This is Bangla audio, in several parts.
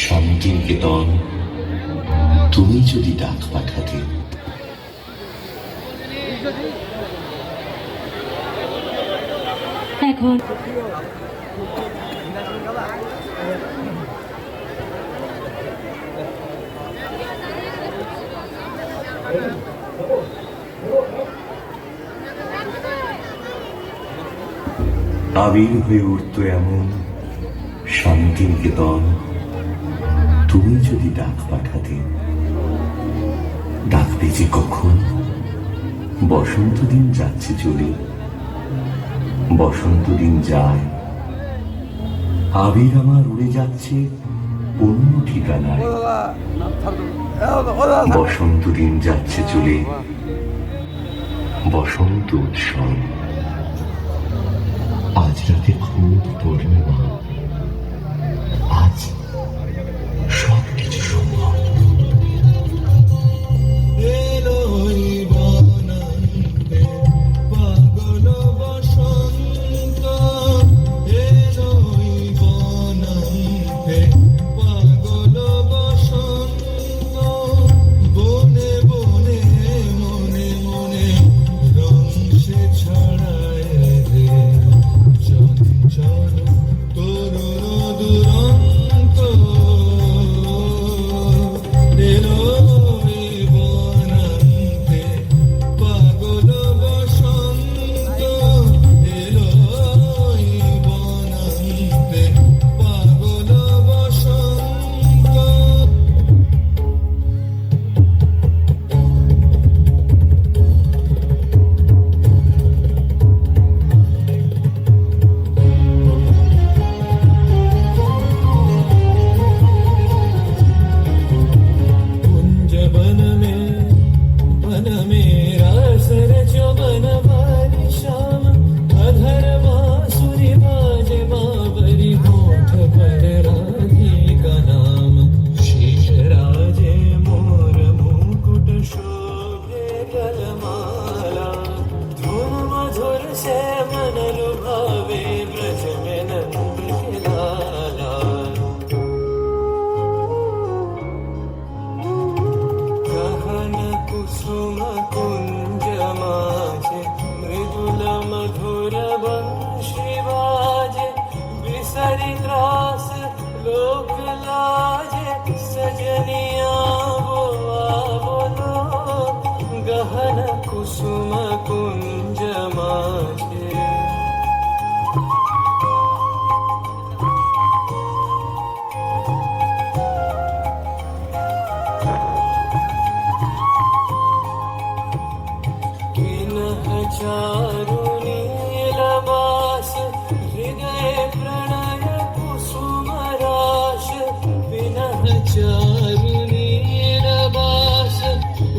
শান্তিনিকেতন তুমি যদি ডাক পাঠাতে। এখন আবির হয়ে উঠত এমন শান্তিনিকেতন তুমি যদি ডাক পাঠাতে। ডাকতে যে কখন বসন্ত দিন যাচ্ছে চলে, বসন্ত দিন যায়, আবির আমার উড়ে যাচ্ছে অন্য ঠিকানায়। বসন্ত দিন যাচ্ছে চলে, বসন্ত উৎসব। আজ রাতে খুব পূর্ণিমা, আজ সব কিছু সম্ভব। गहन कुसुम कुंज माझे किनह चारु नीलवास हृदय प्रणय कुसुम राश विनह चारु नीलवास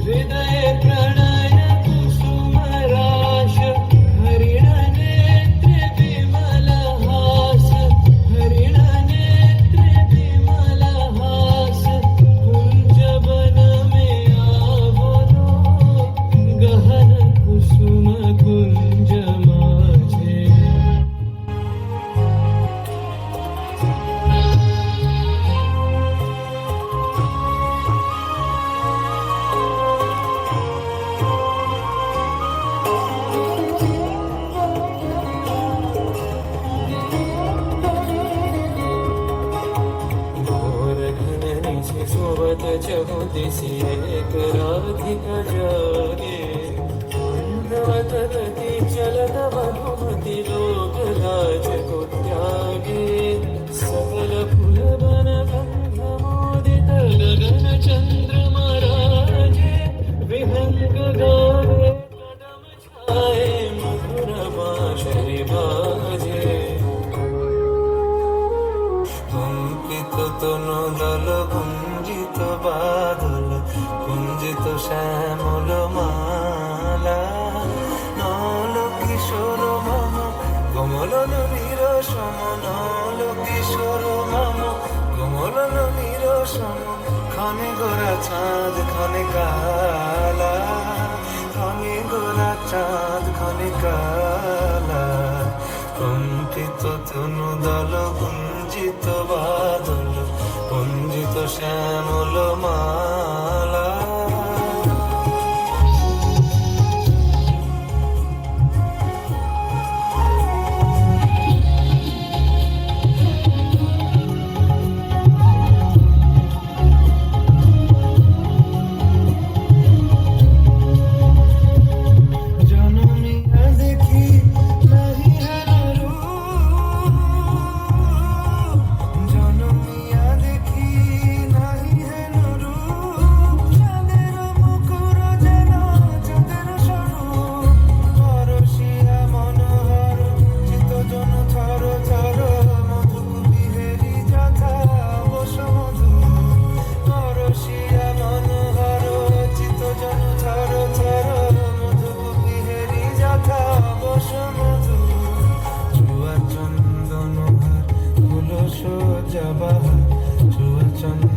हृदय प्रणय कुसुम राश हरिण नेत्र विमल हास हरिण नेत्र विमल हास कुंज वन में आवरो गहन कुसुम कुंज माझे सोबत चहु दिशि एक राधिका जागे अंधवत गति चलत मधुमति लोक लाज को त्यागे सकल फूल बन गंध मोदित गगन चंद्रमा राजे विहंग गावे कदम छाए मधुर बांसुरी बाजे कंपित तनु दल कुंजित बादल कुंजित श्यामल माला नल किशोर मम कमल नीर सम नल किशोर मम कमल नीर सम खने गोरा चाँद खने काला खने गोरा चाँद खने काला कंपित तनु दल कुंजित बादल कुंज শ্যামল মালা। জনমিয়া দেখি নাহি হেন রূপ, জনমিয়া দেখি নাহি হেন রূপ, চাঁদের মুকুর যেন চাঁদের স্বরূপ, পরশিয়া মনোহর চিত্তজন থর থর, মধুবিহেরি যথা বসমধু, পরশিয়া মনোহর চিত্তজন থর থর, মধুবিহেরি যথা বসমধু, চুয়া চন্দন হার ফুল সজ্জা বাহার, চুয়া চন্দন